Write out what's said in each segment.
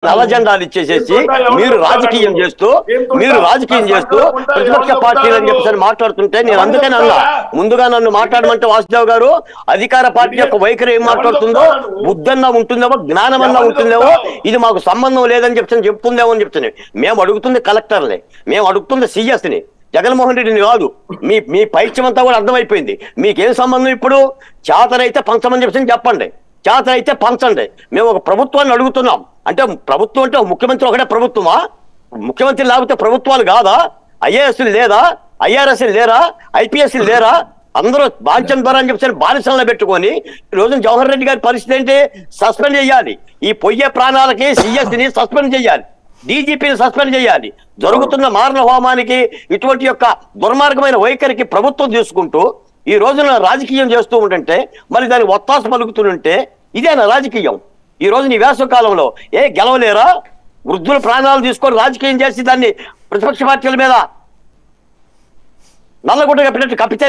నల్ల జెండాలు ఇచ్చేసేసి మీరు రాజకీయం చేస్తూ ప్రతిపక్ష పార్టీలు అని చెప్పేసి మాట్లాడుతుంటే నేను అందుకని అన్నా ముందుగా నన్ను మాట్లాడమంటే వాసుదేవ్ గారు అధికార పార్టీ యొక్క వైఖరి ఏం మాట్లాడుతుందో బుద్ధన్నా ఉంటుందేమో జ్ఞానమన్నా ఉంటుందేమో ఇది మాకు సంబంధం లేదని చెప్తుందేమో అని చెప్తున్నాయి. మేము అడుగుతుంది కలెక్టర్ని, మేము అడుగుతుంది సిఎస్ని, జగన్మోహన్ రెడ్డిని కాదు. మీ పైత్యమంతా కూడా అర్థమైపోయింది. మీకేం సంబంధం? ఇప్పుడు చేతనైతే పంచమని చెప్పండి, చేతనైతే పంచండి. మేము ఒక ప్రభుత్వాన్ని అడుగుతున్నాం. అంటే ప్రభుత్వం అంటే ముఖ్యమంత్రి ఒకటే ప్రభుత్వమా? ముఖ్యమంత్రి లేకపోతే ప్రభుత్వాలు కాదా? ఐఏఎస్లు లేదా? ఐఆర్ఎస్లు లేరా? ఐపీఎస్లు లేరా? అందరూ బాంఛన్ ద్వారా అని చెప్పి బానిసలను పెట్టుకొని ఈ రోజు జవహర్ రెడ్డి గారి పరిస్థితి ఏంటి? సస్పెండ్ చేయాలి. ఈ పొయ్యే ప్రాణాలకి సిఎస్ని సస్పెండ్ చేయాలి, డీజీపీని సస్పెండ్ చేయాలి. జరుగుతున్న మారణ హోమానికి ఇటువంటి యొక్క దుర్మార్గమైన వైఖరికి ప్రభుత్వం తీసుకుంటూ ఈ రోజున రాజకీయం చేస్తూ ఉంటుంటే మరి దాన్ని ఒత్తాస పలుకుతుంటే ఇదేనా రాజకీయం? ఈ రోజు నీ వేసవకాలంలో గెలవలేరా? వృద్ధుల ప్రాణాలు తీసుకొని రాజకీయం చేసి దాన్ని ప్రతిపక్ష పార్టీల మీద నల్లగుడ్డగా పెట్టినట్టు కప్పితే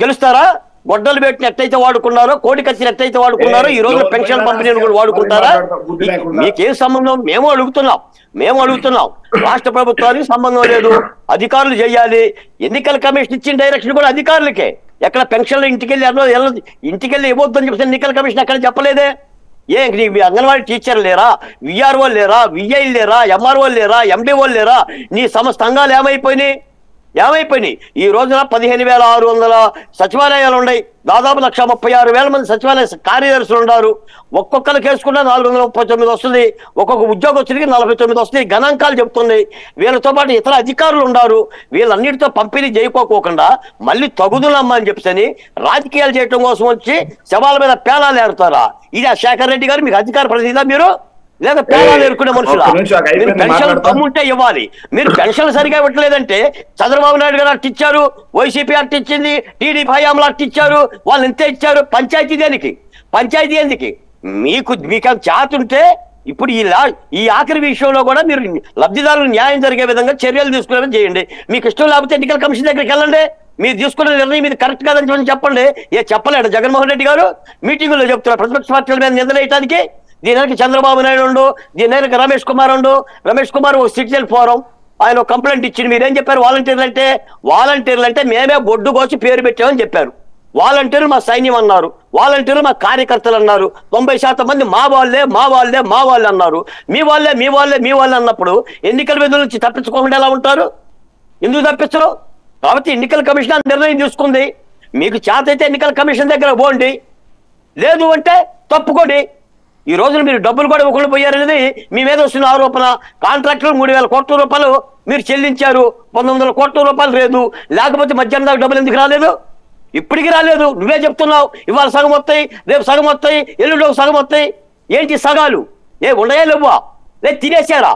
గెలుస్తారా? గొడ్డలు పెట్టిన ఎట్టయితే వాడుకున్నారో, కోడి కత్తిని ఎట్టయితే వాడుకున్నారో ఈ రోజు పెన్షన్ పంపిణీని కూడా వాడుకుంటారా? మీకేం సంబంధం? మేము అడుగుతున్నాం. రాష్ట్ర ప్రభుత్వానికి సంబంధం లేదు, అధికారులు చేయాలి. ఎన్నికల కమిషన్ ఇచ్చిన డైరెక్షన్ కూడా అధికారులకే. ఎక్కడ పెన్షన్లు ఇంటికెళ్ళి ఇవ్వద్దని చెప్పి ఎన్నికల కమిషన్ ఎక్కడ చెప్పలేదే. అంగన్వాడీ టీచర్లు లేరా? విఆర్ఓలు లేరా? విఐలు లేరా? ఎంఆర్ఓలు లేరా? ఎండిఓలు లేరా? నీ సంస్థ అంగాలు ఏమైపోయినాయి? ఈ రోజున 15,600 సచివాలయాలు ఉన్నాయి. దాదాపు 136,000 మంది సచివాలయ కార్యదర్శులు ఉన్నారు. ఒక్కొక్కరు కేసుకున్నా 439 వస్తుంది. ఒక్కొక్క ఉద్యోగస్తుడికి 49 వస్తుంది. గణాంకాలు చెప్తుంది. వీళ్ళతో పాటు ఇతర అధికారులు ఉన్నారు. వీళ్ళన్నిటితో పంపిణీ చేయకోకుండా మళ్ళీ తగుదులమ్మని చెప్పని రాజకీయాలు చేయటం కోసం వచ్చి శవాల మీద పేలాలు ఏరుతారా? ఇది ఆ శేఖర్ రెడ్డి గారు మీకు అధికార ప్రతినిధా? మీరు లేదా పేలాలు ఏరుకునే మనుషులా? మీరు పెన్షన్ దమ్ముంటే ఇవ్వాలి. మీరు పెన్షన్ సరిగా ఇవ్వట్లేదంటే చంద్రబాబు నాయుడు గారు అట్టిచ్చారు, వైసీపీ అట్టిచ్చింది, టీడీపీ హయాంలో అట్టిచ్చారు, వాళ్ళు ఎంతే ఇచ్చారు. పంచాయతీ ఎందుకు? మీకు చేతుంటే ఇప్పుడు ఈ ఆఖరి విషయంలో కూడా మీరు లబ్ధిదారులకు న్యాయం జరిగే విధంగా చర్యలు తీసుకునేది చేయండి. మీకు ఇష్టం లేకపోతే ఎన్నికల కమిషన్ దగ్గరికి వెళ్ళండి. మీరు తీసుకున్న నిర్ణయం మీద కరెక్ట్ కాదని చెప్పండి. చెప్పలేడు జగన్మోహన్ రెడ్డి గారు మీటింగుల్లో చెప్తున్నారు ప్రతిపక్ష పార్టీల మీద నిందలేయటానికి. దీనికి చంద్రబాబు నాయుడు ఉండు, దీనికి రమేష్ కుమార్ ఒక సిటిజన్ ఫోరం ఆయన కంప్లైంట్ ఇచ్చింది. మీరేం చెప్పారు? వాలంటీర్లు అంటే మేమే బొడ్డు కోసి పేరు పెట్టామని చెప్పారు. వాలంటీర్లు మా సైన్యం అన్నారు, వాలంటీర్లు మా కార్యకర్తలు అన్నారు. 90% మంది మా వాళ్ళే అన్నారు. మీ వాళ్ళే అన్నప్పుడు ఎన్నికల విధుల నుంచి తప్పించుకోకుండా ఎలా ఉంటారు? ఎందుకు తప్పించరు? కాబట్టి ఎన్నికల కమిషన్ నిర్ణయం తీసుకుంది. మీకు చేత అయితే ఎన్నికల కమిషన్ దగ్గర పోండి, లేదు అంటే తప్పుకోండి. ఈ రోజున మీరు డబ్బులు కూడా ఒకళ్ళు పోయారనేది మీ మీద వస్తున్న ఆరోపణ. కాంట్రాక్టులు 3,000 కోట్ల రూపాయలు మీరు చెల్లించారు, 1,900 కోట్ల రూపాయలు లేదు. లేకపోతే మధ్యాహ్నం దాకా డబ్బులు ఎందుకు రాలేదు? ఇప్పటికీ రాలేదు. నువ్వే చెప్తున్నావు ఇవాళ సగం వస్తాయి, రేపు సగం వస్తాయి, ఎల్లుండి సగం వస్తాయి. ఏంటి సగాలు? ఉన్నాయా లేవా? లేదు తినేశారా?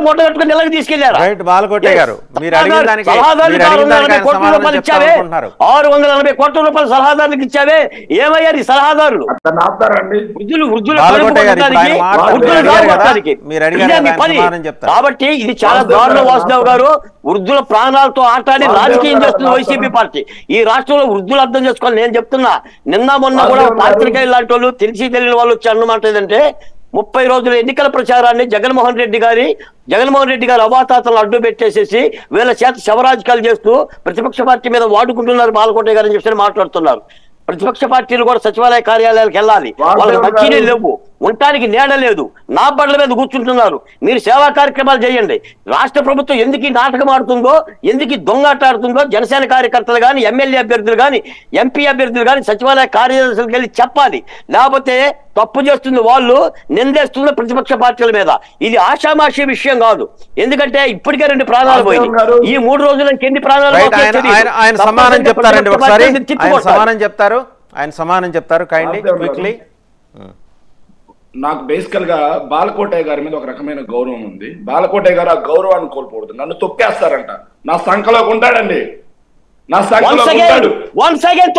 మూట కట్టుకుని నెలకు తీసుకెళ్లారా? 640 కోట్ల రూపాయలు సలహాదారులకు ఇచ్చావే, ఏమయ్యా నీ సలహాదారులు? కాబట్టి ఇది చాలా దారుణం వాసుదేవ్ గారు. వృద్ధుల ప్రాణాలతో ఆటాడి రాజకీయం చేస్తుంది వైసీపీ పార్టీ. ఈ రాష్ట్రంలో వృద్ధులు అర్థం చేసుకోవాలి. నేను చెప్తున్నా, నిన్న మొన్న కూడా పాత్రికేయులు లాంటి వాళ్ళు తెలిసి తెలియని వాళ్ళు వచ్చి అన్నమాట ఏంటంటే 30 రోజుల ఎన్నికల ప్రచారాన్ని జగన్మోహన్ రెడ్డి గారు అవాతాతలను అడ్డు పెట్టేసేసి వీళ్ళ చేత శవరాజకాలు చేస్తూ ప్రతిపక్ష పార్టీ మీద వాడుకుంటున్నారు బాలకోట గారు అని చెప్పి మాట్లాడుతున్నారు. ప్రతిపక్ష పార్టీలు కూడా సచివాలయ కార్యాలయాలకు వెళ్ళాలి. వాళ్ళకి మంచినీళ్ళు లేవు, ఉండటానికి నీడ లేదు, నా బండ్ల మీద కూర్చుంటున్నారు. మీరు సేవా కార్యక్రమాలు చేయండి. రాష్ట్ర ప్రభుత్వం ఎందుకు నాటకం ఆడుతుందో, ఎందుకు దొంగాట ఆడుతుందో జనసేన కార్యకర్తలు కానీ, ఎమ్మెల్యే అభ్యర్థులు కానీ, ఎంపీ అభ్యర్థులు కానీ సచివాలయ కార్యదర్శులకు వెళ్ళి చెప్పాలి. లేకపోతే తప్పు చేస్తుంది వాళ్ళు, నిందేస్తుంది ప్రతిపక్ష పార్టీల మీద. ఇది ఆషామాషి విషయం కాదు. ఎందుకంటే ఇప్పటికే 2 ప్రాణాలు పోయింది. ఈ 3 రోజులకి ఎన్ని ప్రాణాలు? ఆయన సమానం చెప్తారండి, ఒకసారి ఆయన సమానం చెప్తారు కైండ్లీ క్విక్లీ. నాకు బేసికల్ గా బాలకోటయ్య గారి మీద ఒక రకమైన గౌరవం ఉంది. బాలకోటయ్య గారు ఆ గౌరవాన్ని కోల్పోవద్దు. నన్ను తొక్కేస్తారంట. నా సంఖలోకి ఉంటాడండి, నా సంఖలోకి ఉంటాడు. వన్స్ అగైన్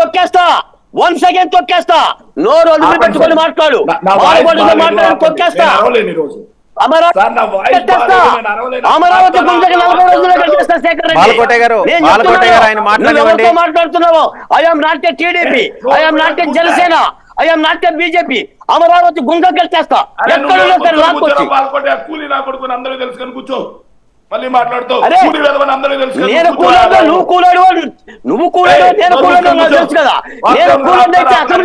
తొక్కేస్తా. నోరు వదిలి పెట్టుకొని మాట్లాడు. తొక్కేస్తా. అమరావతి మాట్లాడుతున్నావు. I'm not a TDP, I'm not a Janasena, I'm not BJP. Amaravati గుండెకెళ్ళేస్తా ఎక్కడున్నా సరే లాక్కొచ్చి. బాలకోట కూలీ నా కొడుకుని అందరూ తెలుసుకొని కూర్చో. మళ్ళీ మాట్లాడుతావు. అరే నేను కూలాడు, నువ్వు కూలాడు, నువ్వు కూలాడు, నేను కూలాడు తెలుసు కదా. నేను కూలండి అయితే అసెంబ్లీ